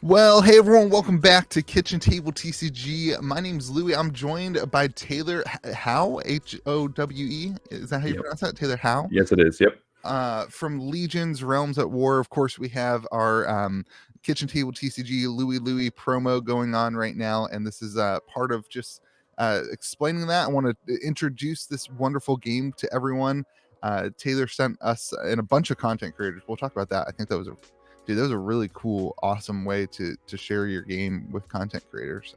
Well, hey everyone, welcome back to Kitchen Table TCG. My name's Louie. I'm joined by Taylor Howe, Howe. Is that how you Yep. pronounce that? Taylor Howe? Yes, it is. Yep. From Legions, Realms at War. Of course, we have our Kitchen Table TCG Louie promo going on right now, and this is part of just explaining that. I want to introduce this wonderful game to everyone. Taylor sent us and a bunch of content creators. We'll talk about that. I think that was a really cool, awesome way to share your game with content creators.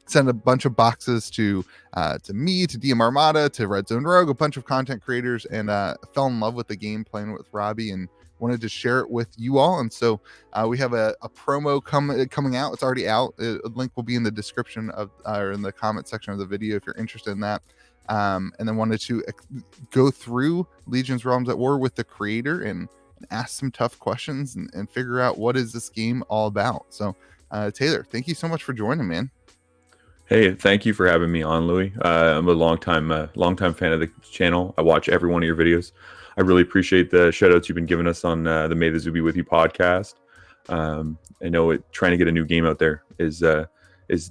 Send a bunch of boxes to me, to DM Armada, to Red Zone Rogue, a bunch of content creators, and fell in love with the game playing with Robbie and wanted to share it with you all. And so we have a promo coming out. It's already out. A link will be in the description of or in the comment section of the video if you're interested in that. And then wanted to go through Legions Realms at War with the creator and ask some tough questions and figure out what is this game all about. So Taylor, thank you so much for joining, man. Hey, thank you for having me on, Louie. I'm a longtime fan of the channel. I watch every one of your videos. I really appreciate the shout outs you've been giving us on the Metazoo Be With You podcast. I know trying to get a new game out there is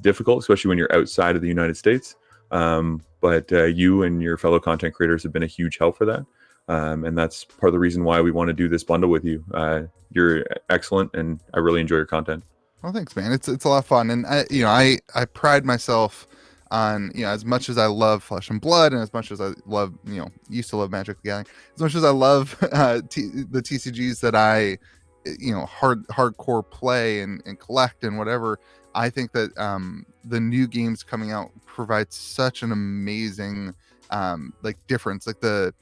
difficult, especially when you're outside of the United States. But you and your fellow content creators have been a huge help for that. And that's part of the reason why we want to do this bundle with you. You're excellent, and I really enjoy your content. Well, thanks, man. It's a lot of fun, and I pride myself on, as much as I love Flesh and Blood, and as much as I love, used to love Magic the Gathering, as much as I love the TCGs that I, hardcore play and collect and whatever. I think that the new games coming out provide such an amazing difference, like the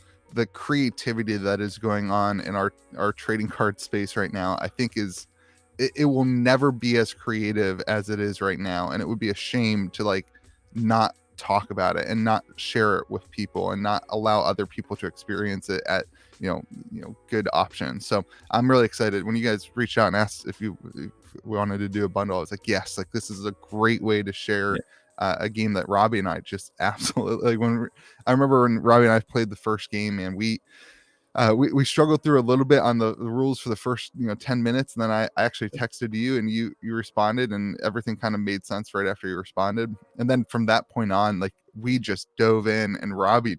creativity that is going on in our trading card space right now. I think it will never be as creative as it is right now, and it would be a shame to not talk about it and not share it with people and not allow other people to experience it at good options. So I'm really excited. When you guys reached out and asked if we wanted to do a bundle, I was like, yes, this is a great way to share a game that Robbie and I just absolutely I remember when Robbie and I played the first game, and we struggled through a little bit on the rules for the first 10 minutes, and then I actually texted you, and you responded, and everything kind of made sense right after you responded. And then from that point on, we just dove in, and Robbie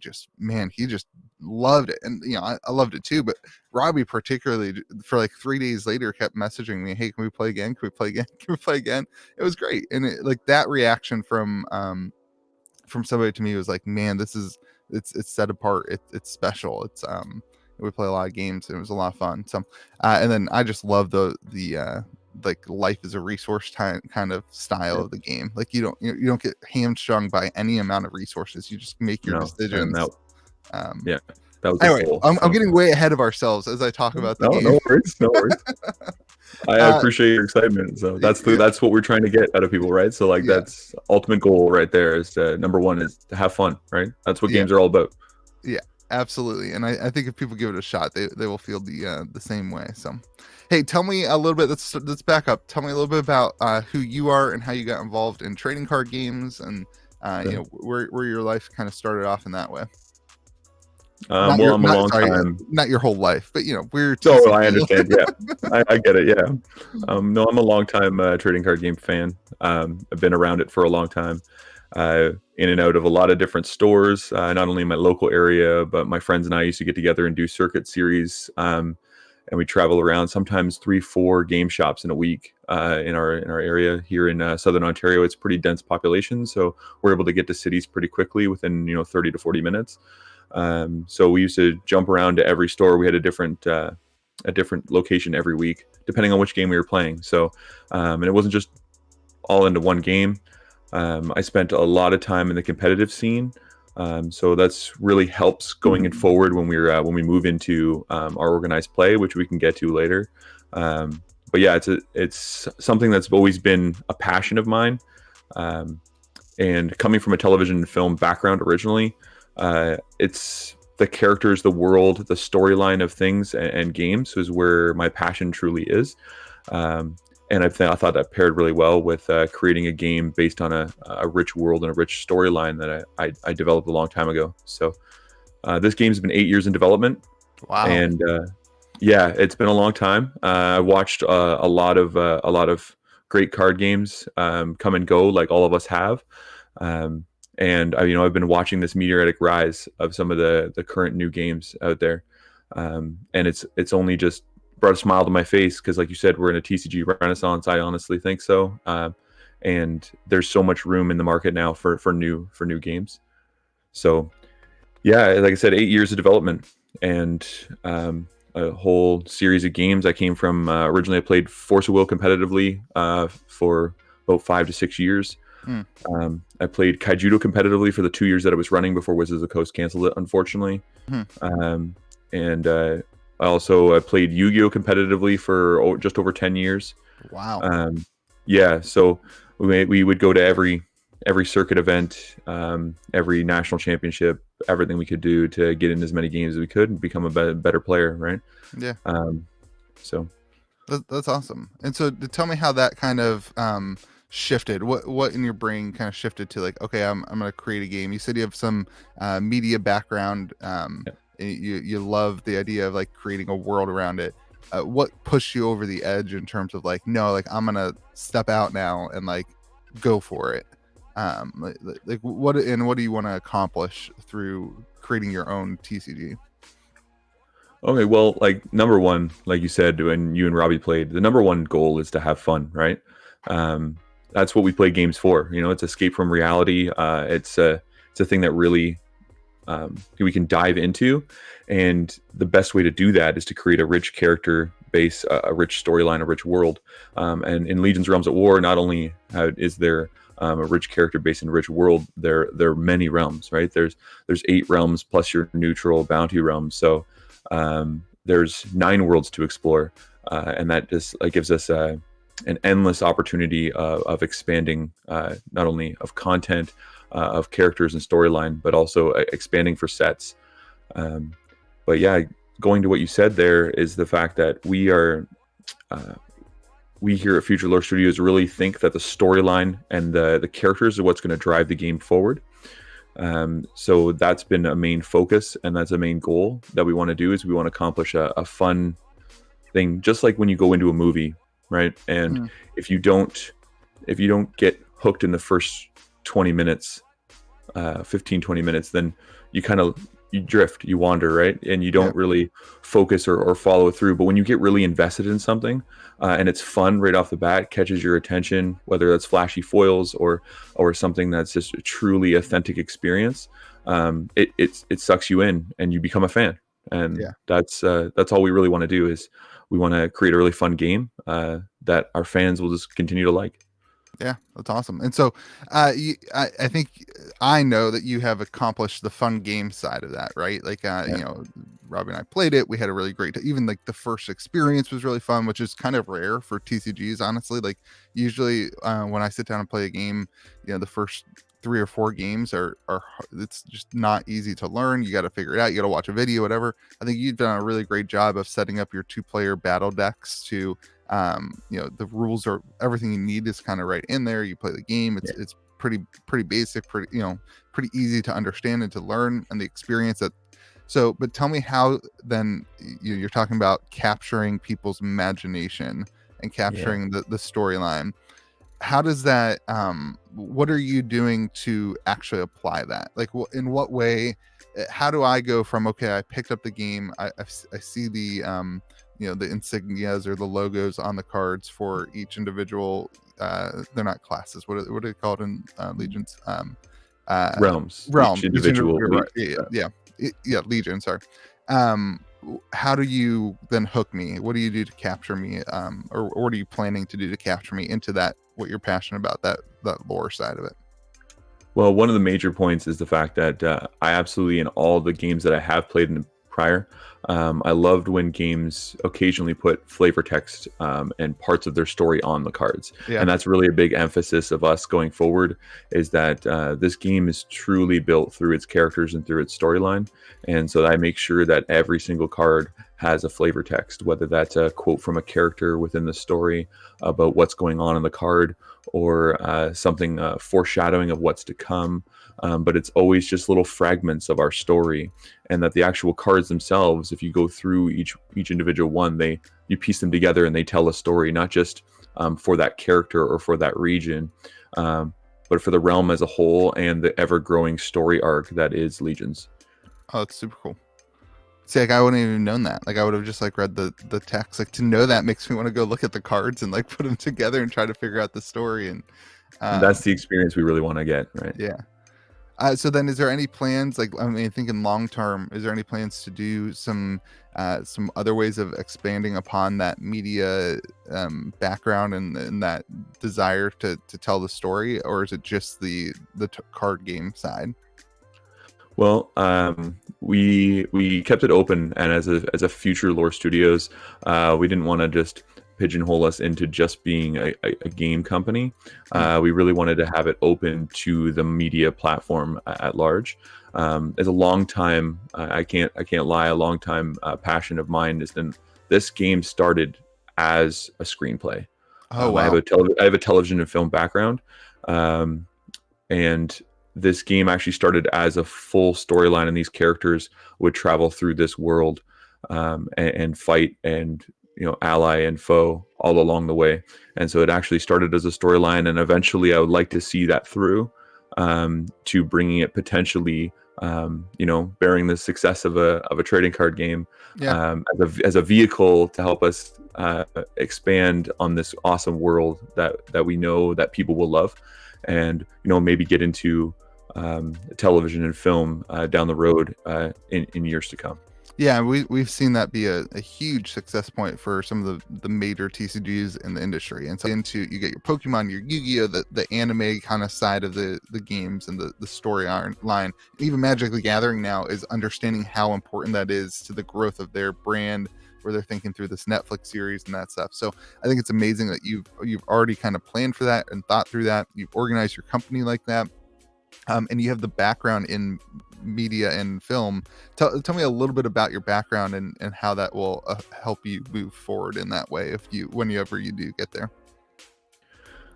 he just loved it. And I loved it too, but Robbie particularly, for 3 days later, kept messaging me, hey, can we play again? Can we play again? Can we play again? It was great. And that reaction from somebody to me was like, man, this is it's set apart. It's special. It's we play a lot of games, and it was a lot of fun. So and then I just love the life is a resource kind of style of the game. You don't get hamstrung by any amount of resources. You just make your decisions. That was anyway, I'm getting way ahead of ourselves as I talk about the game. No worries. I appreciate your excitement. So that's what we're trying to get out of people, right? So that's ultimate goal right there is number one is to have fun, right? That's what games are all about. Yeah, absolutely. And I think if people give it a shot, they will feel the same way. So, hey, tell me a little bit. Let's back up. Tell me a little bit about who you are and how you got involved in trading card games, and where your life kind of started off in that way. I'm a long time. Not your whole life, but we're. So I understand. Yeah, I get it. Yeah. I'm a long time trading card game fan. I've been around it for a long time. In and out of a lot of different stores, not only in my local area, but my friends and I used to get together and do circuit series. And we travel around, sometimes 3-4 game shops in a week in our area here in Southern Ontario. It's pretty dense population, so we're able to get to cities pretty quickly within 30 to 40 minutes. So we used to jump around to every store. We had a different location every week, depending on which game we were playing. So, and it wasn't just all into one game. I spent a lot of time in the competitive scene. So that's really helps going forward when we move into our organized play, which we can get to later. But yeah, it's something that's always been a passion of mine. And coming from a television and film background originally, it's the characters, the world, the storyline of things and games is where my passion truly is. And I thought that paired really well with creating a game based on a rich world and a rich storyline that I developed a long time ago. So this game's been 8 years in development. Wow. And yeah, it's been a long time. I watched a lot of great card games come and go, like all of us have. And I've been watching this meteoric rise of some of the current new games out there, and it's only just brought a smile to my face because, like you said, we're in a TCG renaissance. I honestly think so, and there's so much room in the market now for new games. So, yeah, like I said, 8 years of development and a whole series of games. I came from originally I played Force of Will competitively for about 5 to 6 years. I played Kaijudo competitively for the 2 years that I was running before Wizards of the Coast canceled it, unfortunately. And I played Yu-Gi-Oh competitively for just over 10 years. Wow. Yeah, so we would go to every circuit event, every national championship, everything we could do to get in as many games as we could and become a better player, right? Yeah. So that's awesome. And so tell me how that kind of shifted. What in your brain kind of shifted to like, okay, I'm going to create a game. You said you have some media background. You love the idea of like creating a world around it. What pushed you over the edge in terms of like, no, like I'm going to step out now and like go for it? Like what do you want to accomplish through creating your own TCG? Okay, well, like number one, like you said, when you and Robbie played, the number one goal is to have fun, right? That's what we play games for. It's escape from reality. It's a thing that really we can dive into, and the best way to do that is to create a rich character base, a rich storyline, a rich world. And in Legion's Realms at War, not only is there a rich character base and a rich world, there are many realms, right? There's 8 realms plus your neutral bounty realms. So there's 9 worlds to explore, and that just gives us an endless opportunity of expanding, not only of content, of characters and storyline, but also expanding for sets. But yeah, going to what you said there is the fact that we here at Future Lore Studios really think that the storyline and the characters are what's going to drive the game forward. So that's been a main focus, and that's a main goal that we want to do, is we want to accomplish a fun thing, just like when you go into a movie, right? And if you don't get hooked in the first 20 minutes, 15-20 minutes, then you drift, you wander, right? And you don't really focus or follow through. But when you get really invested in something, and it's fun right off the bat, catches your attention, whether that's flashy foils or something that's just a truly authentic experience, it sucks you in and you become a fan. And that's all we really want to do, is we want to create a really fun game that our fans will just continue to like. Yeah, that's awesome. And so I think I know that you have accomplished the fun game side of that, right? Like, Robbie and I played it. We had a really great even like the first experience was really fun, which is kind of rare for TCGs, honestly. Like usually when I sit down and play a game, the first 3 or 4 games are it's just not easy to learn. You got to figure it out. You got to watch a video, whatever. I think you've done a really great job of setting up your 2-player battle decks to the rules are everything you need is kind of right in there. You play the game. It's pretty basic, pretty easy to understand and to learn, and the experience that. So, but tell me how then you're talking about capturing people's imagination and capturing the storyline. How does that, what are you doing to actually apply that? Like in what way, how do I go from, okay, I picked up the game. I see the, the insignias or the logos on the cards for each individual. They're not classes. What are they called in Legions? Realms. Realm. Each individual. Legion. Sorry. How do you then hook me? What do you do to capture me? Or what are you planning to do to capture me into that? What you're passionate about, that lore side of it? Well, one of the major points is the fact that I absolutely, in all the games that I have played in prior, I loved when games occasionally put flavor text and parts of their story on the cards. And that's really a big emphasis of us going forward, is that this game is truly built through its characters and through its storyline. And so I make sure that every single card has a flavor text, whether that's a quote from a character within the story about what's going on in the card, or something foreshadowing of what's to come. But it's always just little fragments of our story, and that the actual cards themselves, if you go through each individual one, you piece them together and they tell a story, not just for that character or for that region, but for the realm as a whole and the ever-growing story arc that is Legions. Oh, it's super cool. See, like I wouldn't even known that. Like I would have just like read the text. Like to know that makes me want to go look at the cards and like put them together and try to figure out the story. And that's the experience we really want to get, right? Yeah. So then, is there any plans? Like, I mean, thinking long term, is there any plans to do some other ways of expanding upon that media background and that desire to tell the story, or is it just the card game side? Well, we kept it open, and as a future lore studios, we didn't want to just pigeonhole us into just being a game company. We really wanted to have it open to the media platform at large. As a long time, I can't lie, a long time passion of mine is then this game started as a screenplay. Oh wow! I have a television and film background, and this game actually started as a full storyline, and these characters would travel through this world and fight and ally and foe all along the way. And so it actually started as a storyline, and eventually I would like to see that through to bringing it potentially bearing the success of a trading card game as a vehicle to help us expand on this awesome world that we know that people will love, and maybe get into television and film down the road in years to come. Yeah, we've seen that be a huge success point for some of the major TCGs in the industry. And so you get your Pokemon, your Yu-Gi-Oh, the anime kind of side of the games and the story line. Even Magic the Gathering now is understanding how important that is to the growth of their brand, where they're thinking through this Netflix series and that stuff. So I think it's amazing that you've already kind of planned for that and thought through that. You've organized your company like that. And you have the background in media and film. Tell me a little bit about your background and how that will help you move forward in that way whenever you do get there.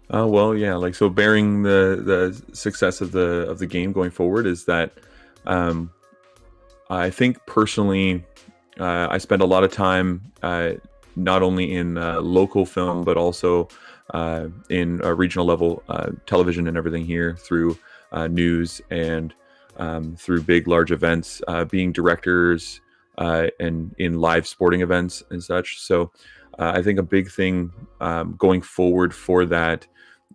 Well, yeah, like so bearing the success of the game going forward is that I think personally I spend a lot of time not only in local film but also in a regional level television and everything here through news and through big large events, being directors and in live sporting events and such. So I think a big thing going forward for that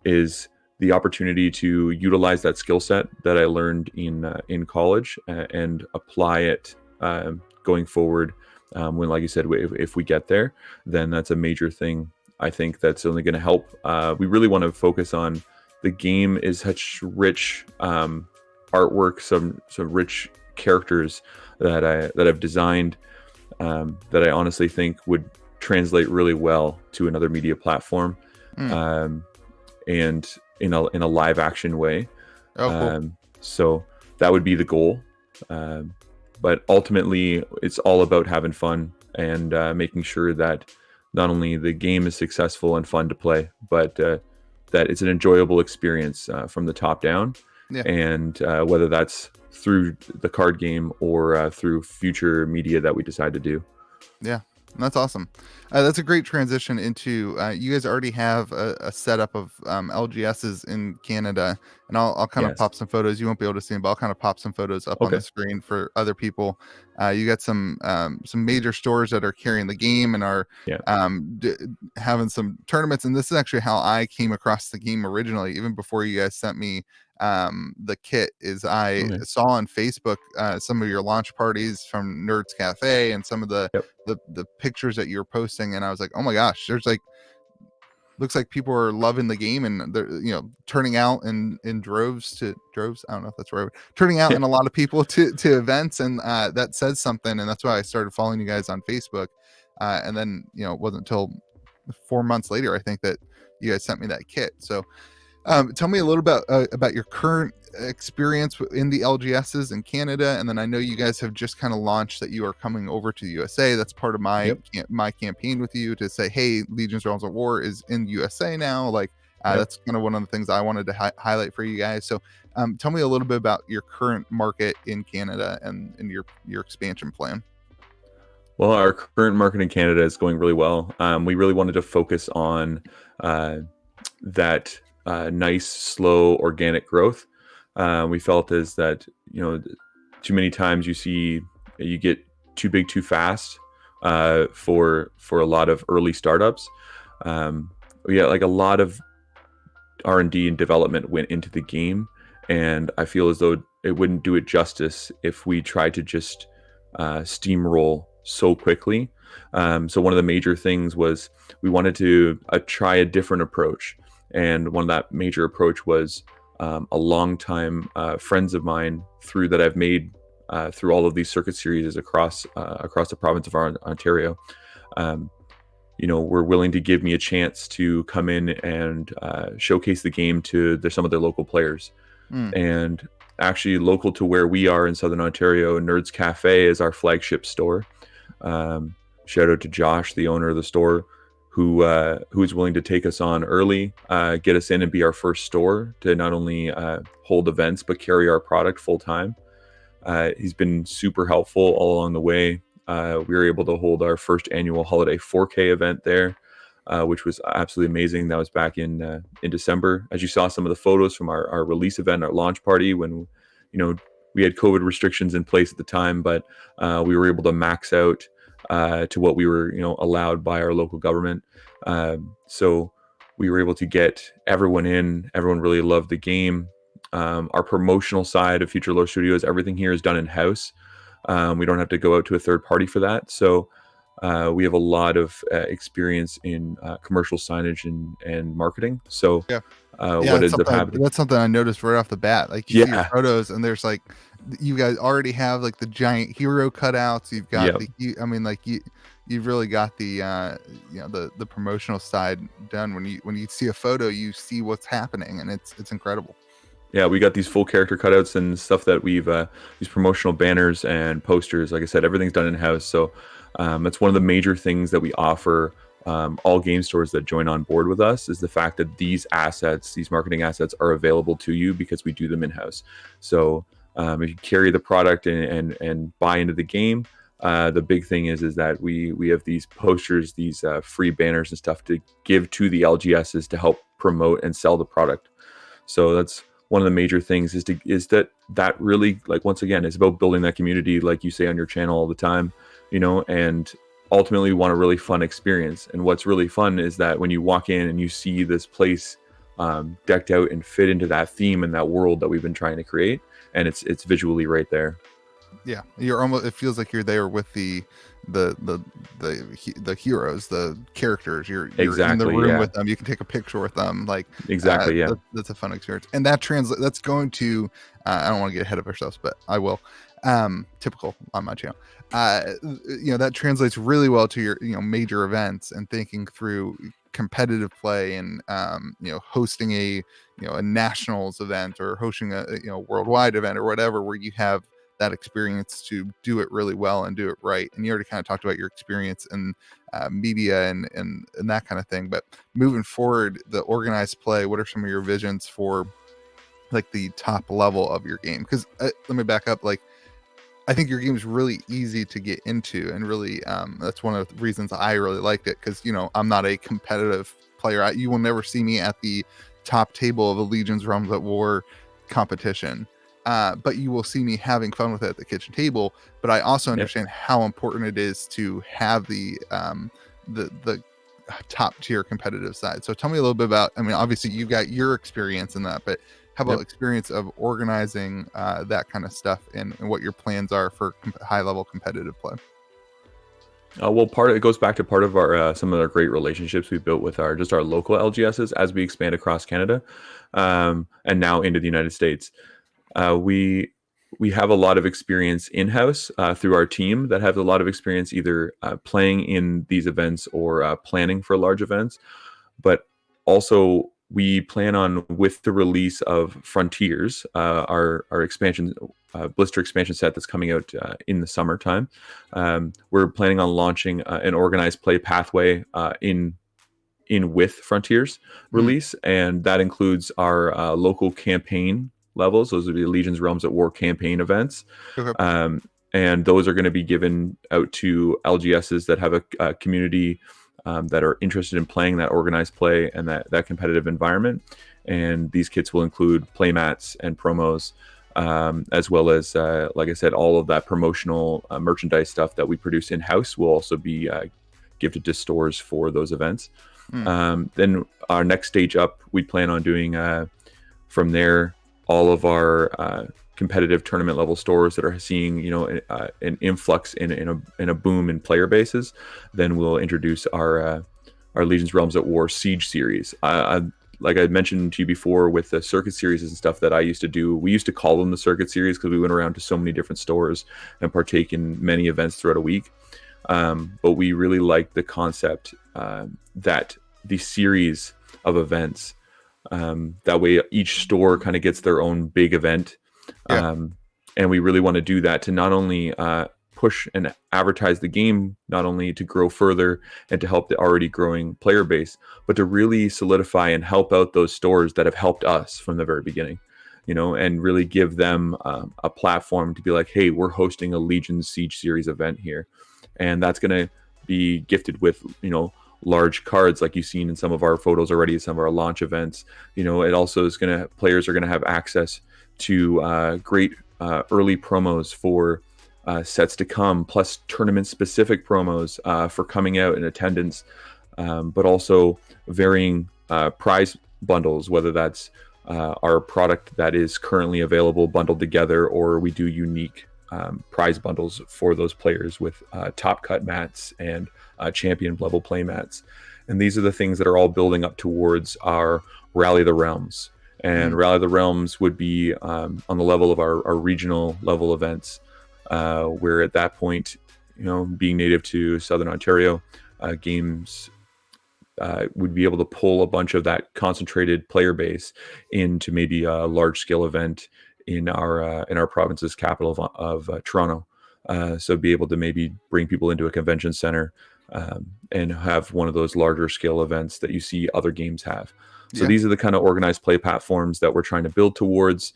is the opportunity to utilize that skill set that I learned in college and apply it going forward. When, like you said, if we get there, then that's a major thing. I think that's only going to help. We really want to focus on the game is such rich artwork, some rich characters that I've designed that I honestly think would translate really well to another media platform, and in a live action way. Cool. So that would be the goal. But ultimately, it's all about having fun and making sure that not only the game is successful and fun to play, but that it's an enjoyable experience from the top down. Yeah. And whether that's through the card game or through future media that we decide to do. Yeah, that's awesome. That's a great transition into you guys already have a setup of LGSs in Canada, and I'll kind of pop some photos. You won't be able to see them, but I'll kind of pop some photos up on the screen for other people. You got some major stores that are carrying the game and are having some tournaments, and this is actually how I came across the game originally, even before you guys sent me the kit. Is I saw on Facebook some of your launch parties from Nerds Cafe and some of the pictures that you were posting, and I was like, oh my gosh, there's like, looks like people are loving the game, and they're turning out in droves. I don't know if that's right, turning out in a lot of people to events, and that says something, and that's why I started following you guys on Facebook, and then it wasn't until 4 months later I think that you guys sent me that kit. So tell me a little bit about your current experience in the LGSs in Canada, and then I know you guys have just kind of launched that you are coming over to the USA. That's part of my campaign with you to say, hey, Legions Realms of War is in USA now. Like that's kind of one of the things I wanted to highlight for you guys. So tell me a little bit about your current market in Canada and your expansion plan. Well, our current market in Canada is going really well. We really wanted to focus on that nice, slow, organic growth. We felt is that, too many times you get too big too fast for a lot of early startups. Like a lot of R&D and development went into the game, and I feel as though it wouldn't do it justice if we tried to just steamroll so quickly. So one of the major things was we wanted to try a different approach, and one of that major approach was a long-time friends of mine that I've made through all of these circuit series across the province of Ontario. Were willing to give me a chance to come in and showcase the game to some of their local players. And actually, local to where we are in Southern Ontario, Nerds Cafe is our flagship store. Shout out to Josh, the owner of the store, who is willing to take us on early, get us in and be our first store to not only hold events but carry our product full time. He's been super helpful all along the way. We were able to hold our first annual holiday 4K event there, which was absolutely amazing. That was back in December. As you saw some of the photos from our release event, our launch party, when we had COVID restrictions in place at the time, but we were able to max out to what we were allowed by our local government. So we were able to get everyone in. Everyone really loved the game. Our promotional side of Future Lore Studios, everything here is done in house. We don't have to go out to a third party for that. So we have a lot of experience in commercial signage and marketing. So what ends up happening? That's something I noticed right off the bat. Like you see your photos, and there's like, you guys already have like the giant hero cutouts. You've got you've really got the the promotional side done. When you see a photo, you see what's happening, and it's incredible. Yeah, we got these full character cutouts and stuff that we've these promotional banners and posters. Like I said, everything's done in house. So that's one of the major things that we offer all game stores that join on board with us, is the fact that these marketing assets, are available to you because we do them in house. So if you carry the product and buy into the game, the big thing is that we have these posters, these free banners and stuff to give to the LGSs to help promote and sell the product. So that's one of the major things is that really, like, once again, is about building that community, like you say on your channel all the time, and ultimately we want a really fun experience. And what's really fun is that when you walk in and you see this place decked out and fit into that theme and that world that we've been trying to create, and it's visually right there. Yeah, it feels like you're there with the heroes, the characters. You're in the room with them. You can take a picture with them. Like, exactly, that's a fun experience. And that's going to I don't want to get ahead of ourselves, but I will. Typical on my channel. That translates really well to your major events, and thinking through competitive play, and hosting a nationals event, or hosting a worldwide event, or whatever, where you have that experience to do it really well and do it right. And you already kind of talked about your experience in media and that kind of thing. But moving forward, the organized play, what are some of your visions for like the top level of your game? Because let me back up. Like, I think your game is really easy to get into, and really that's one of the reasons I really liked it, because I'm not a competitive player. You will never see me at the top table of a Legion's Realms at War competition. But you will see me having fun with it at the kitchen table. But I also understand how important it is to have the top tier competitive side. So tell me a little bit about, obviously you've got your experience in that, but how about experience of organizing that kind of stuff, and what your plans are for high level competitive play? Well, it goes back to part of our some of the great relationships we built with our local LGSs as we expand across Canada, and now into the United States. We have a lot of experience in-house through our team that have a lot of experience either playing in these events or planning for large events. But also we plan on, with the release of Frontiers, our expansion blister expansion set that's coming out in the summertime, we're planning on launching an organized play pathway in with Frontiers release, and that includes our local campaign levels. Those would be Legion's Realms at War campaign events. Okay. and those are going to be given out to LGSs that have a community that are interested in playing that organized play and that competitive environment. And these kits will include playmats and promos, as well as, like I said, all of that promotional merchandise stuff that we produce in-house will also be gifted to stores for those events. Then our next stage up, we plan on doing from there all of our competitive tournament level stores that are seeing an influx in a boom in player bases. Then we'll introduce our Legion's Realms at War Siege series. Like I mentioned to you before, with the circuit series and stuff that I used to do, we used to call them the circuit series because we went around to so many different stores and partake in many events throughout a week. But we really like the concept that the series of events, that way each store kind of gets their own big event. And we really want to do that to not only push and advertise the game, not only to grow further and to help the already growing player base, but to really solidify and help out those stores that have helped us from the very beginning, and really give them a platform to be like, hey, we're hosting a Legion Siege Series event here. And that's going to be gifted with, large cards like you've seen in some of our photos already, some of our launch events. It also is players are going to have access to great early promos for sets to come, plus tournament-specific promos for coming out in attendance, but also varying prize bundles, whether that's our product that is currently available bundled together, or we do unique prize bundles for those players with top cut mats and champion level play mats. And these are the things that are all building up towards our Rally the Realms. And Rally the Realms would be on the level of our regional level events, where at that point, being native to Southern Ontario, games would be able to pull a bunch of that concentrated player base into maybe a large scale event in our province's capital of Toronto. So be able to maybe bring people into a convention center and have one of those larger scale events that you see other games have. So these are the kind of organized play platforms that we're trying to build towards.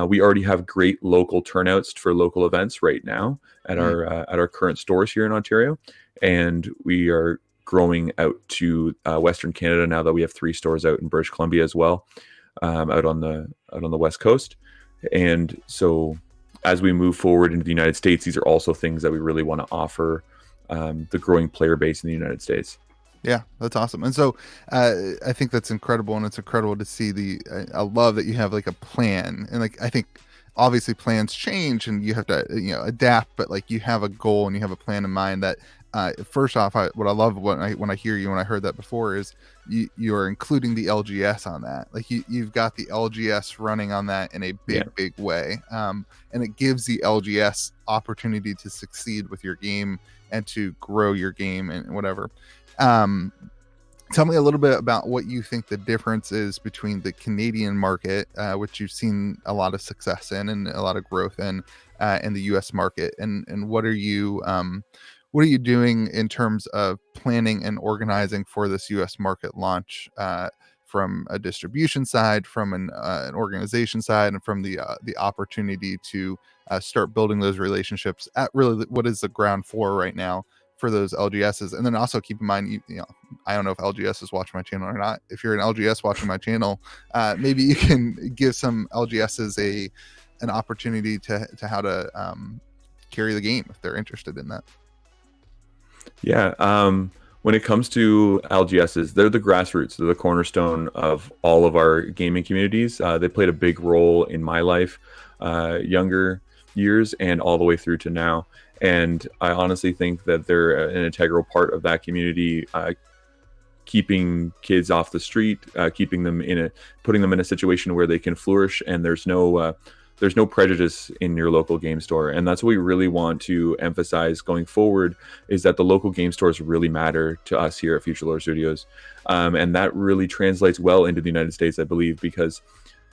We already have great local turnouts for local events right now at our current stores here in Ontario, and we are growing out to Western Canada now that we have 3 stores out in British Columbia as well, out on the West Coast. And so as we move forward into the United States, these are also things that we really want to offer the growing player base in the United States. Yeah, that's awesome. And so I think that's incredible, and it's incredible to see I love that you have like a plan, and like I think obviously plans change and you have to adapt, but like you have a goal and you have a plan in mind that first off, what I love when I hear you, when I heard that before, is you are including the LGS on that. Like you've got the LGS running on that in a big way, and it gives the LGS opportunity to succeed with your game and to grow your game and whatever. Tell me a little bit about what you think the difference is between the Canadian market, which you've seen a lot of success in and a lot of growth in the US market, and what are you doing in terms of planning and organizing for this US market launch, from a distribution side, from an organization side, and from the opportunity to start building those relationships at really what is the ground floor right now for those LGSs. And then also keep in mind, I don't know if LGS is watching my channel or not. If you're an LGS watching my channel, maybe you can give some LGSs an opportunity to how to carry the game if they're interested in that. Yeah. When it comes to LGSs, they're the grassroots. They're the cornerstone of all of our gaming communities. They played a big role in my life, younger years and all the way through to now. And I honestly think that they're an integral part of that community, keeping kids off the street, putting them in a situation where they can flourish, and there's no prejudice in your local game store. And that's what we really want to emphasize going forward, is that the local game stores really matter to us here at Future Lore Studios. And that really translates well into the United States, I believe, because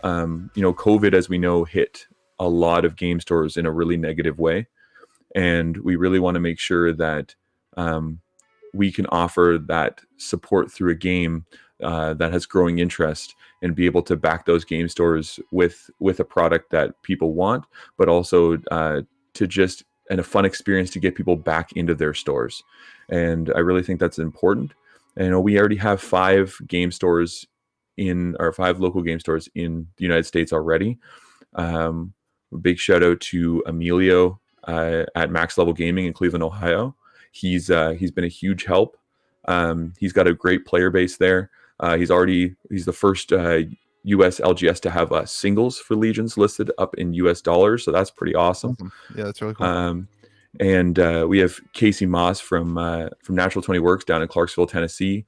COVID, as we know, hit a lot of game stores in a really negative way. And we really want to make sure that we can offer that support through a game that has growing interest, and be able to back those game stores with a product that people want, but also to just and a fun experience to get people back into their stores. And I really think that's important. And we already have 5 game stores in our 5 local game stores in the United States already. Big shout out to Emilio at Max Level Gaming in Cleveland, Ohio. He's been a huge help. He's got a great player base there. He's the first US LGS to have singles for Legions listed up in US dollars, so that's pretty awesome. Yeah, that's really cool. And we have Casey Moss from Natural 20 Works down in Clarksville, Tennessee.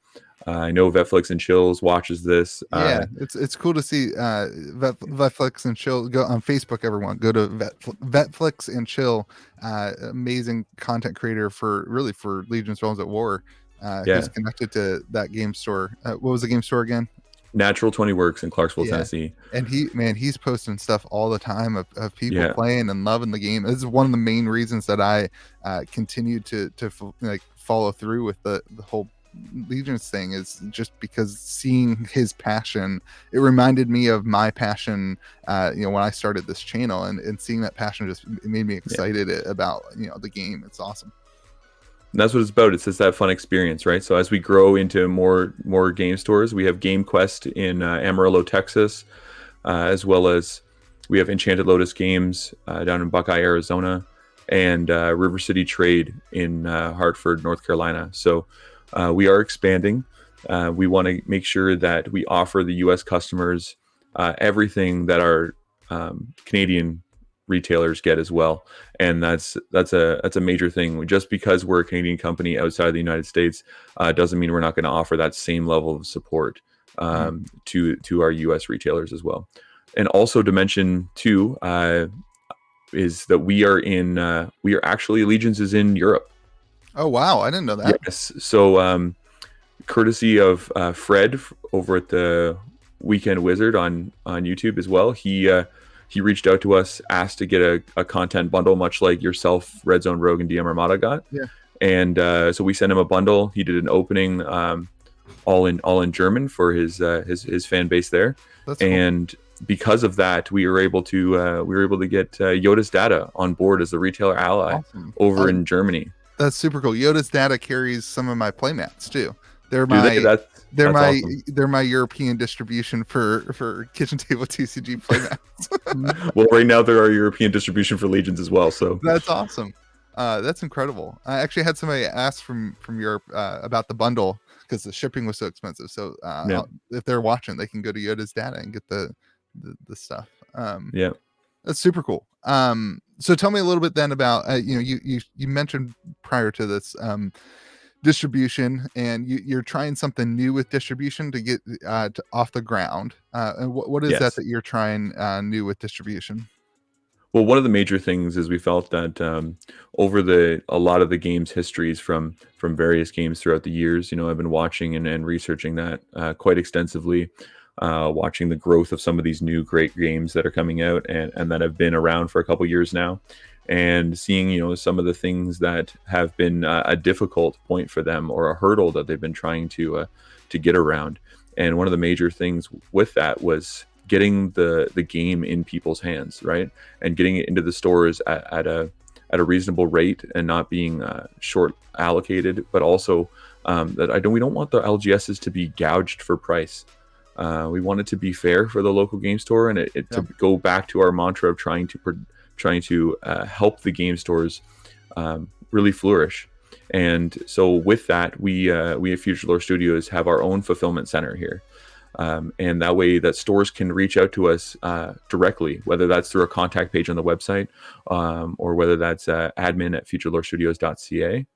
I know Vetflix and Chills watches this. Yeah, it's cool to see Vetflix and Chill. Go on Facebook, everyone. Go to Vetflix and Chill. Amazing content creator for Legion's Realms at War. Who's connected to that game store. What was the game store again? Natural 20 Works in Clarksville, Tennessee. And he's posting stuff all the time of people playing and loving the game. This is one of the main reasons that I continue to follow through with the whole Legions thing, is just because seeing his passion, it reminded me of my passion when I started this channel, and seeing that passion just made me excited about the game. It's awesome. And that's what it's about. It's just that fun experience, right? So as we grow into more game stores, we have Game Quest in Amarillo, Texas, as well as we have Enchanted Lotus Games down in Buckeye, Arizona, and River City Trade in Hartford, North Carolina. So we are expanding. We want to make sure that we offer the U.S. customers everything that our Canadian retailers get as well, and that's a major thing. Just because we're a Canadian company outside of the United States doesn't mean we're not going to offer that same level of support to our U.S. retailers as well. And also to mention too is that we are actually Legions is in Europe. Oh wow, I didn't know that. Yes, so courtesy of Fred over at the Weekend Wizard on YouTube as well. He reached out to us, asked to get a content bundle, much like yourself, Red Zone Rogue, and DM Armada got. Yeah. And so we sent him a bundle. He did an opening, all in German for his fan base there. That's cool. And because of that, we were able to get Yoda's Data on board as the retailer ally over in Germany. That's super cool. Yoda's Data carries some of my playmats too. They're my European distribution for Kitchen Table TCG playmats. Well, right now they're our European distribution for Legions as well. So that's awesome. That's incredible. I actually had somebody ask from Europe about the bundle because the shipping was so expensive. So if they're watching, they can go to Yoda's Data and get the stuff. That's super cool. So tell me a little bit then about you mentioned prior to this distribution, and you're trying something new with distribution to get off the ground. And what is that you're trying new with distribution? Well, one of the major things is we felt that over a lot of the game's histories from various games throughout the years, I've been watching and researching that quite extensively, watching the growth of some of these new great games that are coming out and that have been around for a couple years now, and seeing some of the things that have been a difficult point for them or a hurdle that they've been trying to get around. And one of the major things with that was getting the game in people's hands, right, and getting it into the stores at a reasonable rate and not being short allocated, but also that we don't want the LGSs to be gouged for price. We want it to be fair for the local game store, and to go back to our mantra of trying to help the game stores really flourish. And so with that, we at Future Lore Studios have our own fulfillment center here. And that way that stores can reach out to us directly, whether that's through a contact page on the website or whether that's admin@futurelorestudios.ca.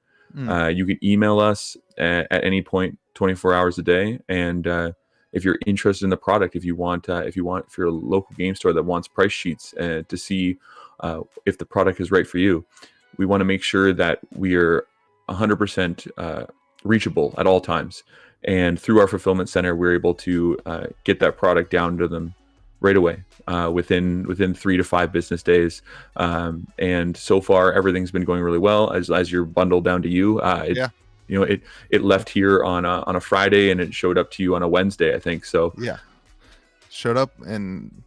You can email us at any point 24 hours a day. And if you're interested in the product, if you're a local game store that wants price sheets to see if the product is right for you, we want to make sure that we are 100% reachable at all times. And through our fulfillment center, we're able to get that product down to them right away within 3 to 5 business days. And so far, everything's been going really well. As you're bundled down to you, it left here on a Friday and it showed up to you on a Wednesday, I think. So showed up and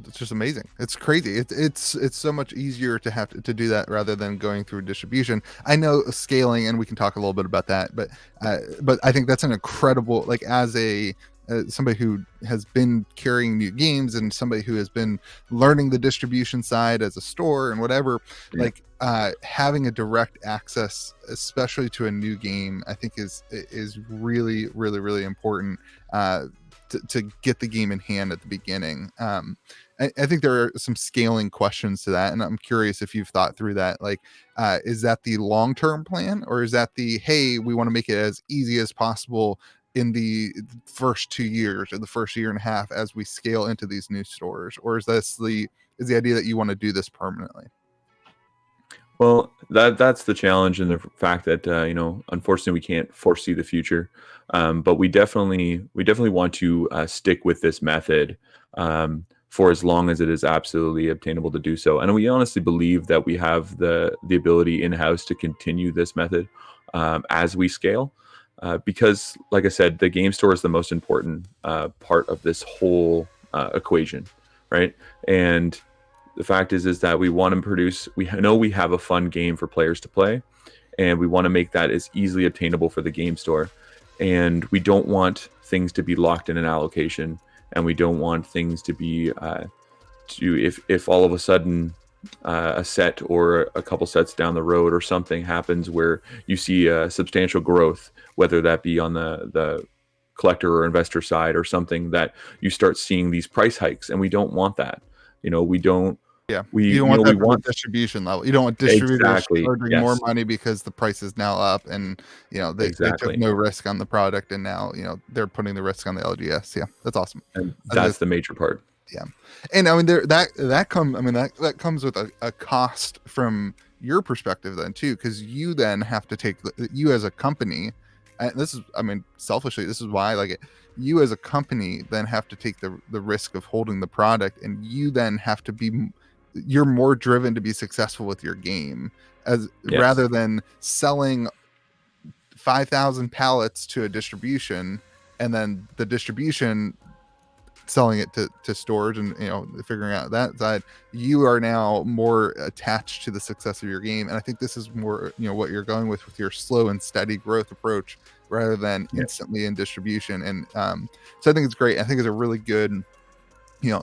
it's just amazing. It's crazy. It's so much easier to have to do that rather than going through distribution. I know scaling, and we can talk a little bit about that, but I think that's an incredible, like, as a somebody who has been carrying new games and somebody who has been learning the distribution side as a store and whatever, like having a direct access, especially to a new game, I think is really, really, really important to get the game in hand at the beginning. I think there are some scaling questions to that, and I'm curious if you've thought through that. Like, is that the long-term plan, or is that the, hey, we want to make it as easy as possible in the first 2 years or the first year and a half as we scale into these new stores? Or is the idea that you want to do this permanently? Well, that's the challenge, and the fact that unfortunately, we can't foresee the future. But we definitely want to stick with this method for as long as it is absolutely obtainable to do so. And we honestly believe that we have the ability in house to continue this method as we scale. Because, like I said, the game store is the most important part of this whole equation, right? And the fact is that we want to produce. We know we have a fun game for players to play, and we want to make that as easily obtainable for the game store. And we don't want things to be locked in an allocation, and we don't want things to be if all of a sudden a set or a couple sets down the road or something happens where you see a substantial growth, whether that be on the collector or investor side or something, that you start seeing these price hikes, and we don't want that. We don't. Yeah, We you don't want that we want distribution level. You don't want distributors exactly charging yes more money because the price is now up, and they took exactly, no risk on the product, and now they're putting the risk on the LGS. Yeah, that's awesome. and that's the major part. Yeah, and I mean that comes with a cost from your perspective then too, because you then have to take you as a company, and this is, I mean, selfishly, this is why I like it. You as a company then have to take the risk of holding the product, and you then have to be, you're more driven to be successful with your game, as Yes. rather than selling 5,000 pallets to a distribution and then the distribution selling it to storage, and figuring out that side. You are now more attached to the success of your game, and I think this is more what you're going with your slow and steady growth approach rather than instantly in distribution. And so I think it's great. I think it's a really good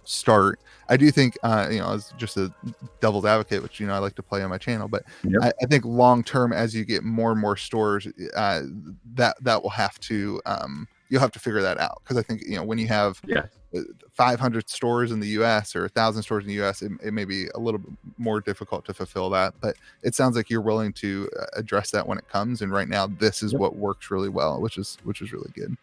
start. I do think as just a devil's advocate, which I like to play on my channel, but I think long term, as you get more and more stores, that will have to you'll have to figure that out, because I think when you have 500 stores in the US or 1,000 stores in the US, it may be a little bit more difficult to fulfill that. But it sounds like you're willing to address that when it comes, and right now this is what works really well, which is really good.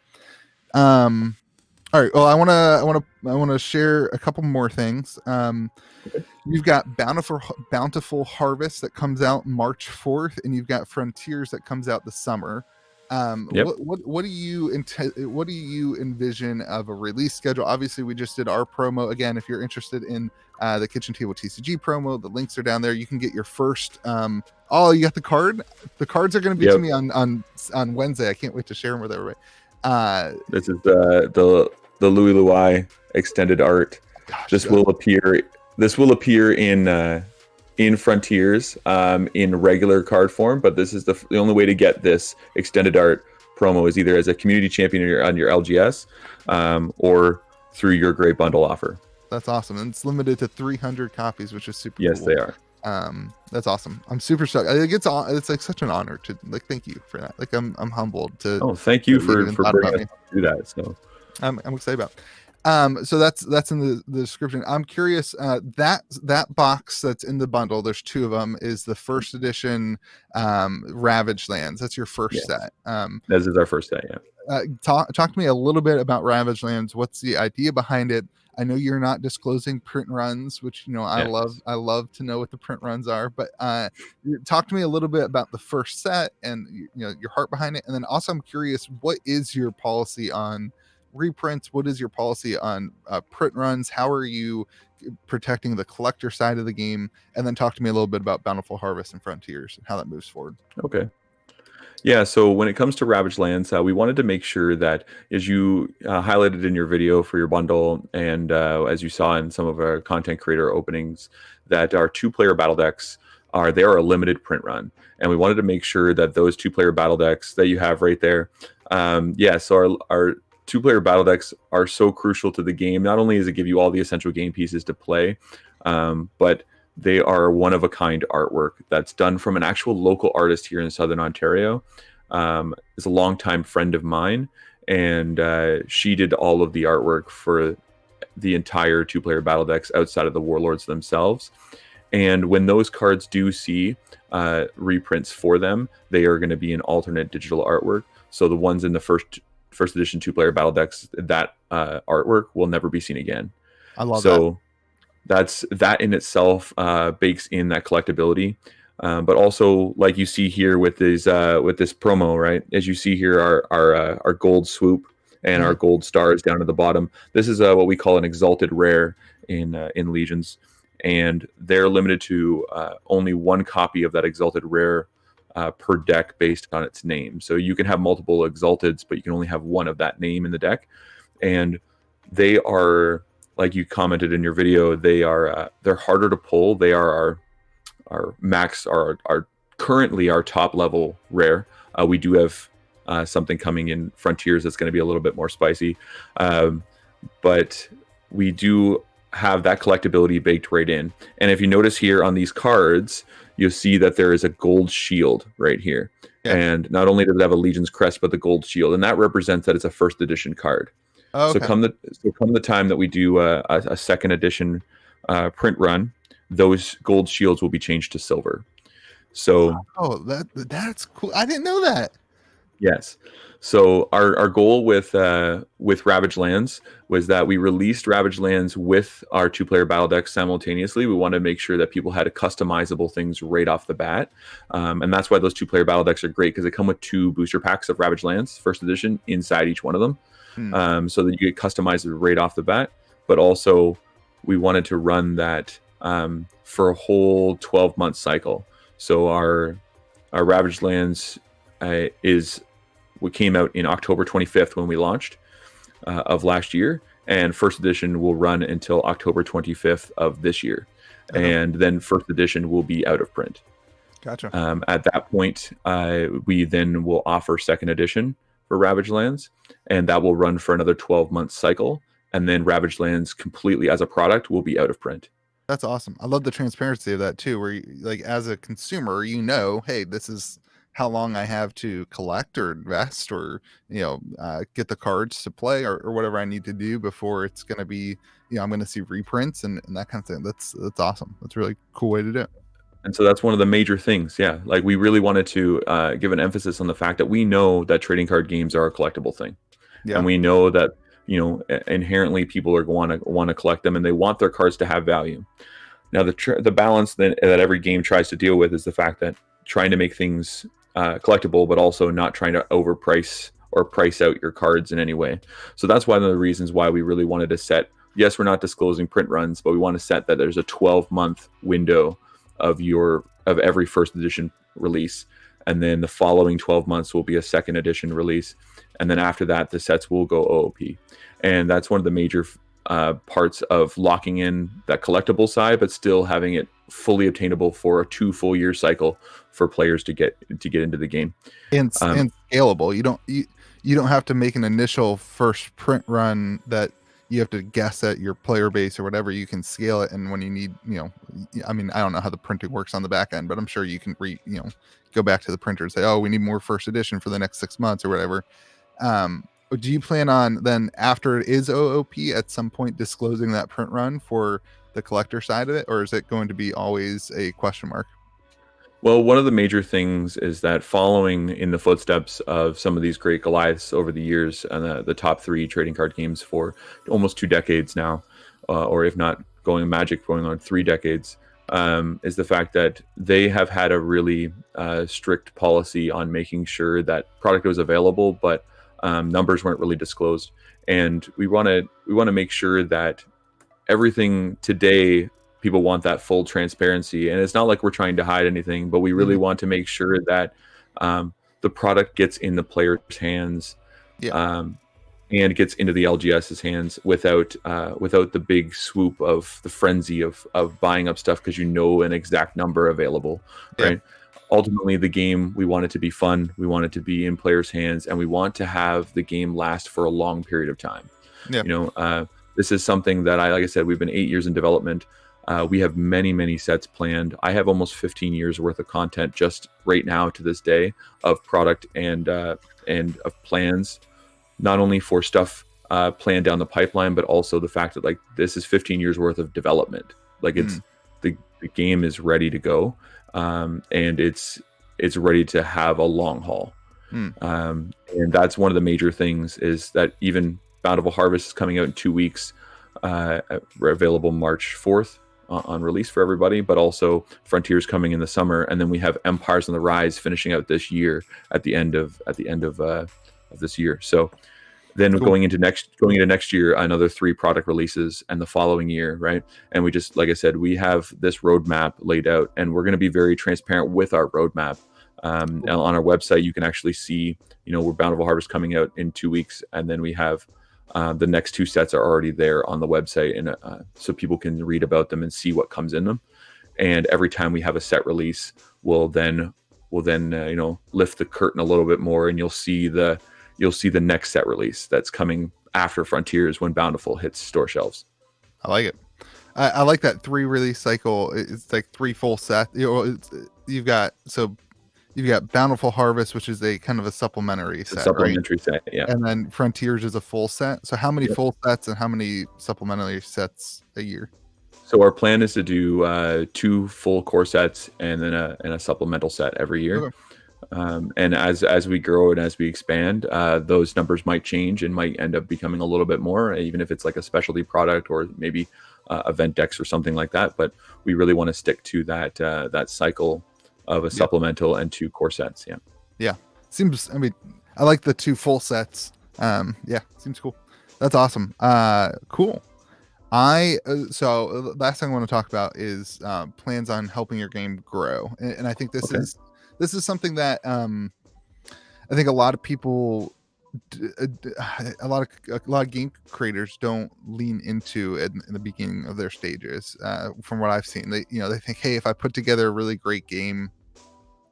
All right. Well, I want to share a couple more things. You've got Bountiful Harvest that comes out March 4th, and you've got Frontiers that comes out this summer. What do you envision of a release schedule? Obviously, we just did our promo. Again, if you're interested in the Kitchen Table TCG promo, the links are down there. You can get your first. Oh, you got the card. The cards are going to be to me on Wednesday. I can't wait to share them with everybody. This is the Louis Louis extended art. Gosh, this will appear in Frontiers in regular card form, but this is the only way to get this extended art promo is either as a community champion on your LGS or through your Great Bundle offer. That's awesome, and it's limited to 300 copies, which is super yes cool. They are. That's awesome. I'm super stoked. It's like such an honor to thank you for that. Like I'm humbled to. Oh, thank you for bringing us to do that. So I'm excited about. So that's in the description. I'm curious, that box that's in the bundle, there's two of them, is the first edition Ravaged Lands. That's your first set. This is our first set. Talk to me a little bit about Ravaged Lands. What's the idea behind it? I know you're not disclosing print runs, which I love to know what the print runs are, but talk to me a little bit about the first set and your heart behind it. And then also I'm curious, what is your policy on reprints? What is your policy on print runs? How are you protecting the collector side of the game? And then talk to me a little bit about Bountiful Harvest and Frontiers and how that moves forward. Okay. Yeah, so when it comes to Ravaged Lands, we wanted to make sure that, as you highlighted in your video for your bundle, and as you saw in some of our content creator openings, that our two-player battle decks they are a limited print run, and we wanted to make sure that those two-player battle decks that you have right there, so our two-player battle decks are so crucial to the game. Not only does it give you all the essential game pieces to play, but they are one-of-a-kind artwork that's done from an actual local artist here in Southern Ontario. Is a longtime friend of mine, and she did all of the artwork for the entire two-player battle decks outside of the Warlords themselves. And when those cards do see reprints for them, they are going to be an alternate digital artwork. So the ones in the first edition two-player battle decks, that artwork will never be seen again. I love that. That in itself bakes in that collectability, but also, like you see here with this promo, right? As you see here, our gold swoop and our gold stars down at the bottom. This is what we call an exalted rare in Legions, and they're limited to only one copy of that exalted rare per deck based on its name. So you can have multiple exalteds, but you can only have one of that name in the deck, and they are, like you commented in your video, they're harder to pull. They are our max, are currently our top level rare. We do have something coming in Frontiers that's going to be a little bit more spicy, but we do have that collectability baked right in. And if you notice here on these cards, you'll see that there is a gold shield right here. Yeah. And not only does it have a Legion's crest, but the gold shield, and that represents that it's a first edition card. Oh, okay. So come the time that we do a second edition print run, those gold shields will be changed to silver. So that's cool. I didn't know that. Yes. So our goal with Ravaged Lands was that we released Ravaged Lands with our two-player battle decks simultaneously. We wanted to make sure that people had customizable things right off the bat, and that's why those two-player battle decks are great, because they come with 2 booster packs of Ravaged Lands, first edition, inside each one of them. So that you get customized right off the bat, but also we wanted to run that for a whole 12-month cycle. So our Ravaged Lands what came out in October 25th when we launched of last year, and first edition will run until October 25th of this year, and then first edition will be out of print. Gotcha. At that point, we then will offer second edition for Ravaged Lands, and that will run for another 12-month cycle, and then Ravaged Lands completely as a product will be out of print. That's awesome. I love the transparency of that too, where you, like, as a consumer, hey, this is how long I have to collect or invest or get the cards to play or whatever I need to do before it's going to be, I'm going to see reprints and that kind of thing. That's awesome. That's a really cool way to do it. And so that's one of the major things. Yeah. Like, we really wanted to give an emphasis on the fact that we know that trading card games are a collectible thing. Yeah. And we know that, inherently people are going to want to collect them, and they want their cards to have value. Now, the balance that every game tries to deal with is the fact that trying to make things collectible, but also not trying to overprice or price out your cards in any way. So that's one of the reasons why we really wanted to set, yes, we're not disclosing print runs, but we want to set that there's a 12-month window of every first edition release, and then the following 12 months will be a second edition release, and then after that the sets will go OOP. And that's one of the major parts of locking in that collectible side, but still having it fully obtainable for a 2 full year cycle for players to get into the game, and scalable. You don't have to make an initial first print run that you have to guess at your player base or whatever. You can scale it, and when you need, I don't know how the printing works on the back end, but I'm sure you can go back to the printer and say, oh, we need more first edition for the next 6 months or whatever. Do you plan on then, after it is OOP, at some point disclosing that print run for the collector side of it, or is it going to be always a question mark? Well, one of the major things is that, following in the footsteps of some of these great Goliaths over the years, and the top 3 trading card games for almost 2 decades now, or if not Magic going on 3 decades, is the fact that they have had a really strict policy on making sure that product was available, but numbers weren't really disclosed. And we want to make sure that everything today, people want that full transparency, and it's not like we're trying to hide anything, but we really want to make sure that the the product gets in the player's hands, and gets into the LGS's hands without the big swoop of the frenzy of buying up stuff because an exact number available, right? Ultimately, the game, we want it to be fun, we want it to be in players' hands, and we want to have the game last for a long period of time. This is something that like I said, we've been 8 years in development. We have many sets planned. I have almost 15 years worth of content just right now to this day of product and of plans, not only for stuff planned down the pipeline, but also the fact that like this is 15 years worth of development. Like it's the game is ready to go, and it's ready to have a long haul. And that's one of the major things, is that even Bountiful Harvest is coming out in 2 weeks, available March 4th on release for everybody, but also Frontiers coming in the summer, and then we have Empires on the Rise finishing out this year at the end of this year. So then going into next year, another 3 product releases, and the following year, right? And we just, like I said, we have this roadmap laid out, and we're going to be very transparent with our roadmap. And on our website, you can actually see, we're Bountiful Harvest coming out in 2 weeks, and then we have the next 2 sets are already there on the website, and so people can read about them and see what comes in them. And every time we have a set release, we'll then lift the curtain a little bit more, and you'll see the next set release that's coming after Frontiers when Bountiful hits store shelves. I like it. I like that 3 release cycle. It's like 3 full sets. You've got Bountiful Harvest, which is a kind of a supplementary set, set, yeah. And then Frontiers is a full set. So how many full sets and how many supplementary sets a year? So our plan is to do 2 full core sets and then a supplemental set every year. Okay. And as we grow and as we expand, those numbers might change and might end up becoming a little bit more, even if it's like a specialty product or maybe event decks or something like that. But we really want to stick to that cycle of a supplemental and 2 core sets. Seems, I mean, I like the 2 full sets. Seems cool. That's awesome. Cool. So last thing I want to talk about is plans on helping your game grow, and I think this is something that I think a lot of people, a lot of game creators don't lean into in the beginning of their stages. From what I've seen, they think, hey, if I put together a really great game,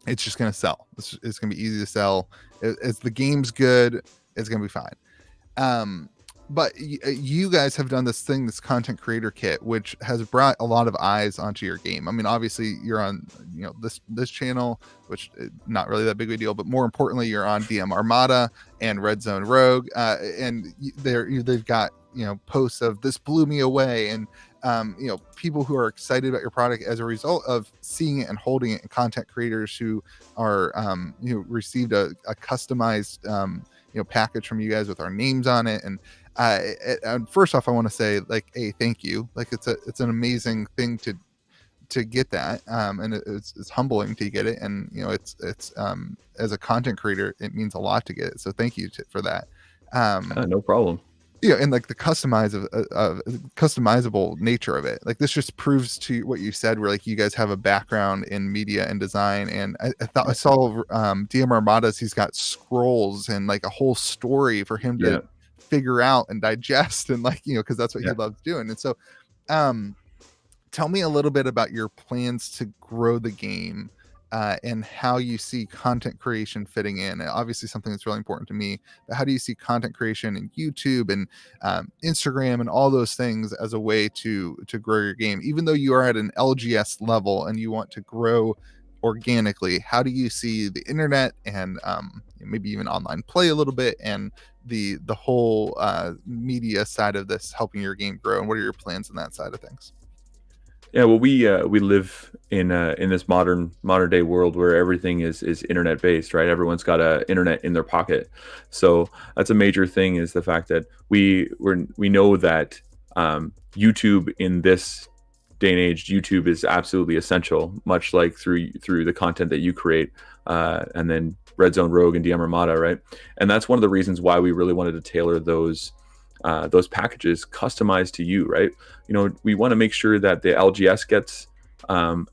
it's just going to sell. It's going to be easy to sell. As the game's good, it's going to be fine. But you guys have done this content creator kit, which has brought a lot of eyes onto your game. I mean, obviously you're on, this channel, which is not really that big of a deal, but more importantly, you're on DM Armada and Red Zone Rogue, and they've got posts of "this blew me away," and people who are excited about your product as a result of seeing it and holding it, and content creators who are received a customized package from you guys with our names on it. And first off, I want to say, like, hey, thank you. Like, it's an amazing thing to get that, and it's humbling to get it, and it's as a content creator, it means a lot to get it. So thank you for that. No problem. And like the customizable nature of it, like this just proves to what you said, where like you guys have a background in media and design. And I thought I saw DM Armada's, he's got scrolls and like a whole story for him to figure out and digest, and like because that's what he loves doing. And so tell me a little bit about your plans to grow the game, and how you see content creation fitting in. And obviously something that's really important to me, but how do you see content creation in YouTube and Instagram and all those things as a way to grow your game, even though you are at an LGS level and you want to grow organically? How do you see the internet and maybe even online play a little bit, and the whole media side of this helping your game grow, and what are your plans on that side of things? Yeah, well, we live in this modern day world where everything is internet based, right? Everyone's got a internet in their pocket, so that's a major thing. Is the fact that we know that YouTube in this day and age, YouTube is absolutely essential, much like through the content that you create, and then Red Zone Rogue and DM Armada, right? And that's one of the reasons why we really wanted to tailor those packages customized to you, right? We want to make sure that the LGS gets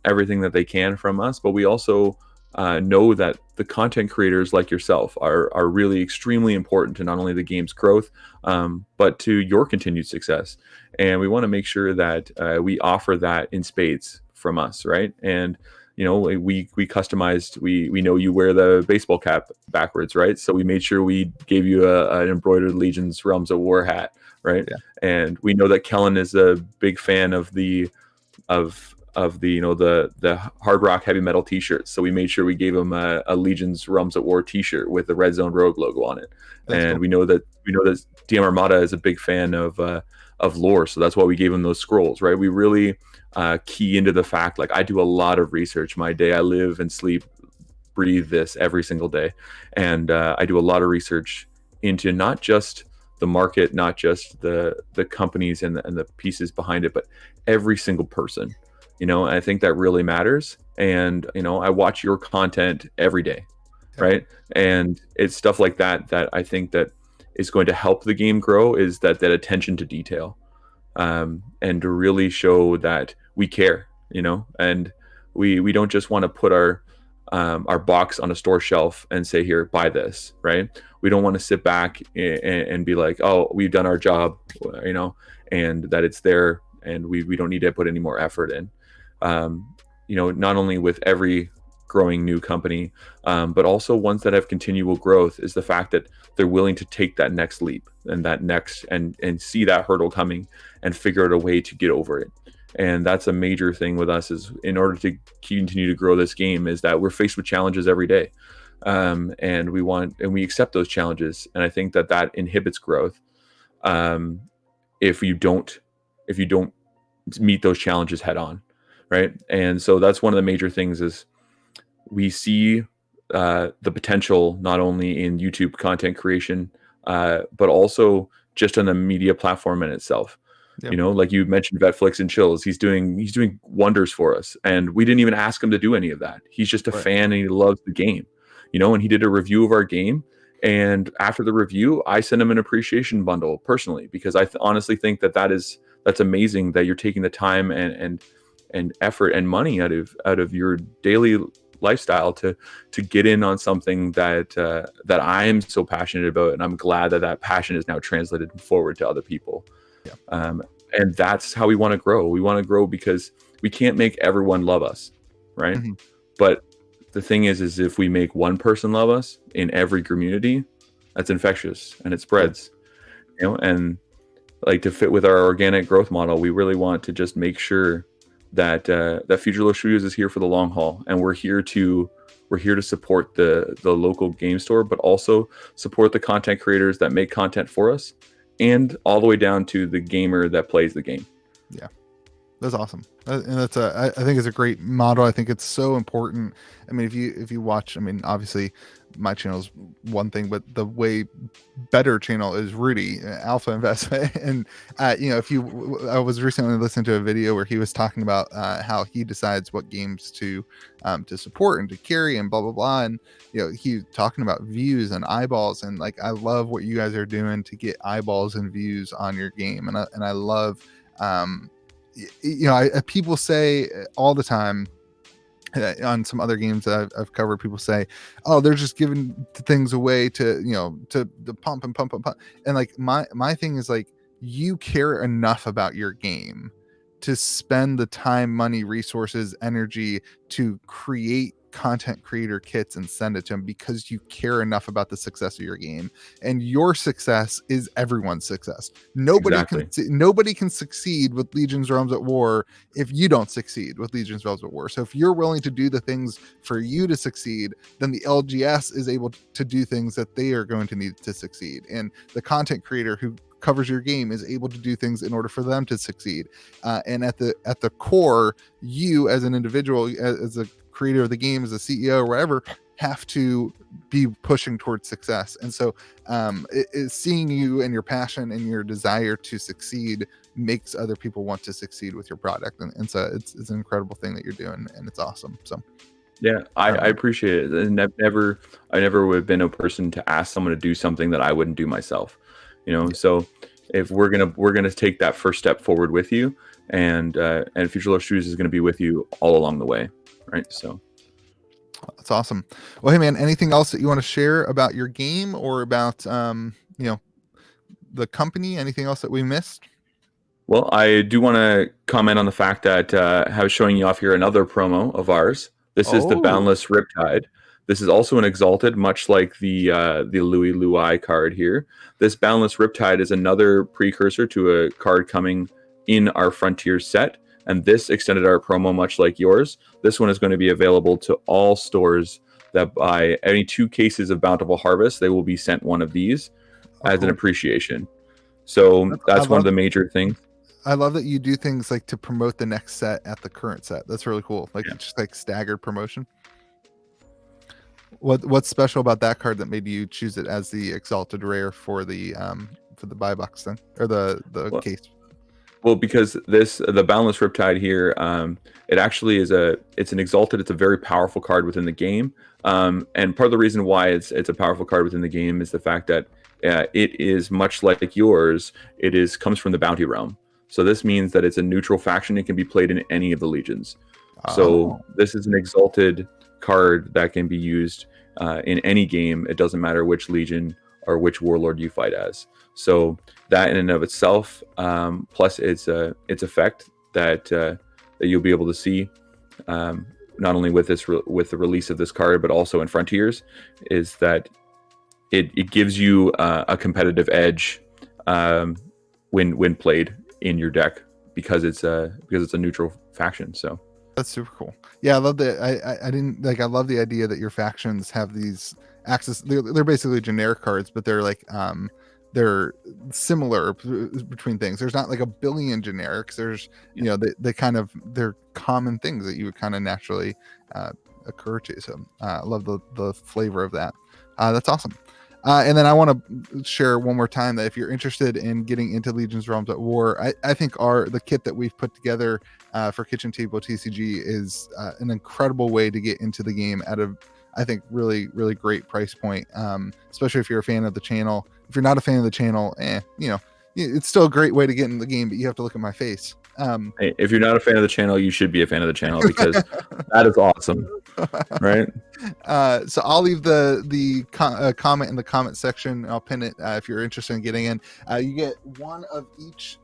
everything that they can from us, but we also know that the content creators like yourself are really extremely important to not only the game's growth, but to your continued success. And we want to make sure that we offer that in spades from us, right? And we customized. We know you wear the baseball cap backwards, right? So we made sure we gave you an embroidered Legion's Realms of War hat, right? Yeah. And we know that Kellen is a big fan of the the hard rock heavy metal t-shirts, so we made sure we gave him a Legion's Realms at War t-shirt with the Red Zone Rogue logo on it. That's And cool. we know that DM Armada is a big fan of lore, so that's why we gave him those scrolls, right? We really key into the fact, like, I do a lot of research my day. I live and sleep, breathe this every single day, and I do a lot of research into not just the market, not just the companies and the pieces behind it, but every single person. I think that really matters. And, I watch your content every day, right? And it's stuff like that I think that is going to help the game grow, is that attention to detail, and to really show that we care, and we don't just want to put our box on a store shelf and say, here, buy this, right? We don't want to sit back and be like, oh, we've done our job, and that it's there, and we don't need to put any more effort in. Not only with every growing new company, but also ones that have continual growth, is the fact that they're willing to take that next leap and and see that hurdle coming and figure out a way to get over it. And that's a major thing with us, is in order to continue to grow this game, is that we're faced with challenges every day. And we accept those challenges. And I think that inhibits growth. If you don't meet those challenges head on. Right. And so that's one of the major things, is we see the potential not only in YouTube content creation, but also just on the media platform in itself. Yep. Like you mentioned, Vetflix and Chills, he's doing wonders for us. And we didn't even ask him to do any of that. He's just a fan, and he loves the game, and he did a review of our game. And after the review, I sent him an appreciation bundle personally, because I honestly think that's amazing that you're taking the time and effort and money out of your daily lifestyle to get in on something that I'm so passionate about. And I'm glad that passion is now translated forward to other people. Yeah. And that's how we want to grow. We want to grow because we can't make everyone love us, right? Mm-hmm. But the thing is if we make one person love us in every community, that's infectious and it spreads. And like, to fit with our organic growth model, we really want to just make sure that Future Low Studios is here for the long haul, and we're here to support the local game store, but also support the content creators that make content for us, and all the way down to the gamer that plays the game. Yeah, that's awesome. And that's I think it's a great model. I think it's so important. I mean, if you watch, I mean, obviously my channel is one thing, but the way better channel is Rudy Alpha Investment. And I was recently listening to a video where he was talking about how he decides what games to support and to carry and blah blah blah. And he talking about views and eyeballs, and like, I love what you guys are doing to get eyeballs and views on your game. And I love people say all the time on some other games that I've covered, people say, oh, they're just giving things away to pump and pump and pump. And like, my thing is, like, you care enough about your game to spend the time, money, resources, energy to create content creator kits and send it to them, because you care enough about the success of your game. And your success is everyone's success. Nobody can succeed with Legion's Realms at War if you don't succeed with Legion's Realms at War. So if you're willing to do the things for you to succeed, then the LGS is able to do things that they are going to need to succeed. And the content creator who covers your game is able to do things in order for them to succeed. And at the core, you as an individual, as a creator of the game, as a CEO or whatever, have to be pushing towards success. And so seeing you and your passion and your desire to succeed makes other people want to succeed with your product. And so it's an incredible thing that you're doing, and it's awesome. So yeah, I appreciate it. And I never would have been a person to ask someone to do something that I wouldn't do myself. So if we're gonna take that first step forward with you, and Future Low Studios is gonna be with you all along the way, right? So That's awesome. Well, hey man, anything else that you want to share about your game or about the company? Anything else that we missed? Well, I do want to comment on the fact that I was showing you off here another promo of ours. This is the Oh, Boundless Riptide. This is also an Exalted, much like the Louis Louis card here. This Boundless Riptide is another precursor to a card coming in our Frontier set, and this extended our promo much like yours. This one is going to be available to all stores that buy any 2 cases of Bountiful Harvest. They will be sent one of these as an cool. appreciation. So I that's one of love the major things. I love that you do things like to promote the next set at the current set. That's really cool. Like Yeah. it's just like staggered promotion. What's special about that card that made you choose it as the exalted rare for the buy box thing or the Well, case? Well, because the Boundless Riptide here, it actually it's an exalted. It's a very powerful card within the game, and part of the reason why it's a powerful card within the game is the fact that it is much like yours. Comes from the Bounty realm, so this means that it's a neutral faction. It can be played in any of the legions. So Oh, this is an exalted card that can be used in any game. It doesn't matter which legion or which warlord you fight as. So that in and of itself, plus its effect that you'll be able to see, not only with with the release of this card, but also in Frontiers, is that it gives you a competitive edge when played in your deck because it's a neutral faction. So that's super cool. Yeah, I love that. I didn't like. I love the idea that your factions have these access. They're basically generic cards, but they're like they're similar between things. There's not like a billion generics. There's they kind of they're common things that you would kind of naturally occur to. So I love the flavor of that. That's awesome. And then I want to share one more time that if you're interested in getting into Legions Realms at War, I think the kit that we've put together for Kitchen Table TCG is an incredible way to get into the game at a, I think, really, really great price point, especially if you're a fan of the channel. If you're not a fan of the channel, it's still a great way to get in the game, but you have to look at my face. hey, if you're not a fan of the channel, you should be a fan of the channel because that is awesome, right? So I'll leave the comment in the comment section. I'll pin it if you're interested in getting in. You get one of each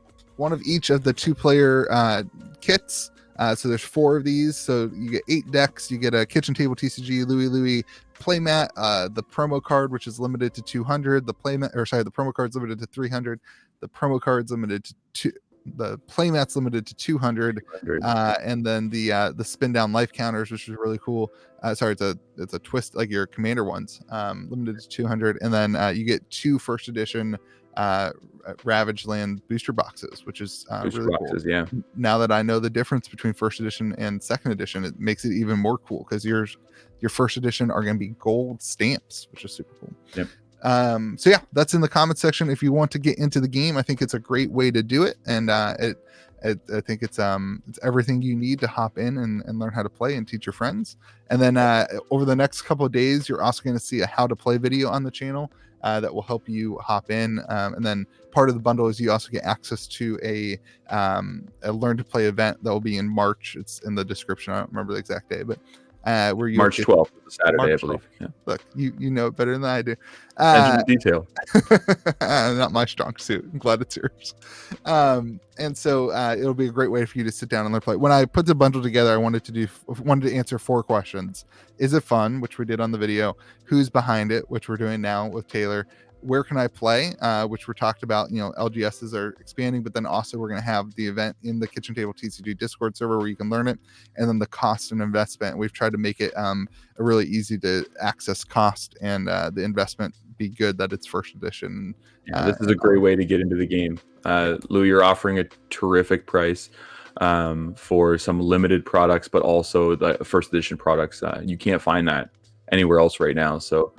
of the 2-player kits. So there's 4 of these. So you get 8 decks. You get a Kitchen Table TCG Louis Louis playmat, the promo card, which is limited to 200. The promo card's limited to 300. The promo card's limited to 2. The playmat's limited to 200, and then the spin down life counters, which is really cool. Sorry, it's a twist like your commander ones, limited to 200, and then you get 2 first edition Ravage Land booster boxes, which is really boxes, cool. yeah. Now that I know the difference between first edition and second edition, it makes it even more cool because your first edition are going to be gold stamps, which is super cool. Yep. So yeah, that's in the comment section. If you want to get into the game, I think it's a great way to do it, and I think it's everything you need to hop in and learn how to play and teach your friends. And then over the next couple of days, you're also going to see a how to play video on the channel that will help you hop in. And then part of the bundle is you also get access to a learn to play event that will be in March. It's in the description. I don't remember the exact day, but where you March 12th, Saturday, March I believe. Yeah. Look, you know it better than I do. Attention to detail. Not my strong suit. I'm glad it's yours. And so it'll be a great way for you to sit down and learn play. When I put the bundle together, I wanted to answer 4 questions. Is it fun, which we did on the video? Who's behind it, which we're doing now with Taylor? Where can I play, which we're talked about. LGSs are expanding, but then also we're going to have the event in the Kitchen Table TCG Discord server where you can learn it, and then the cost and investment. We've tried to make it a really easy to access cost, and the investment be good that it's first edition. Yeah, this is a great way to get into the game. Lou, you're offering a terrific price for some limited products, but also the first edition products. You can't find that anywhere else right now. So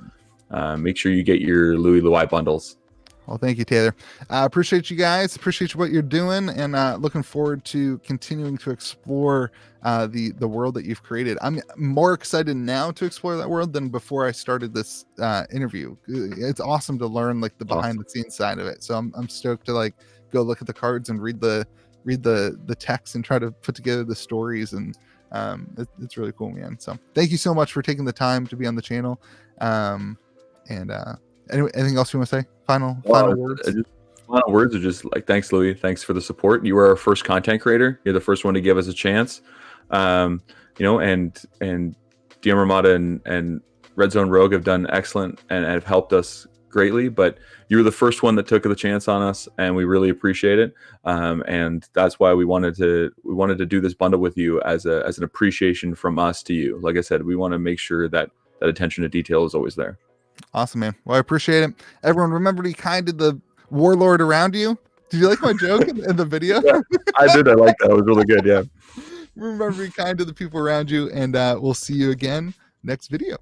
make sure you get your Louis Louis bundles. Well, thank you, Taylor. Appreciate you guys. Appreciate what you're doing, and looking forward to continuing to explore the world that you've created. I'm more excited now to explore that world than before I started this interview. It's awesome to learn like the behind the scenes side of it. So I'm stoked to like go look at the cards and read the text and try to put together the stories and It's really cool, man. So thank you so much for taking the time to be on the channel. And anyway, anything else you want to say? Final words? Final words are just like, thanks, Louis. Thanks for the support. You were our first content creator. You're the first one to give us a chance. And DM Ramada and Red Zone Rogue have done excellent and have helped us greatly, but you were the first one that took the chance on us, and we really appreciate it. And that's why we wanted to do this bundle with you as an appreciation from us to you. Like I said, we want to make sure that attention to detail is always there. Awesome, man. Well, I appreciate it. Everyone, remember to be kind to the warlord around you. Did you like my joke in the video? Yeah, I did. I like that. It was really good. Yeah. Remember to be kind to the people around you, and we'll see you again next video.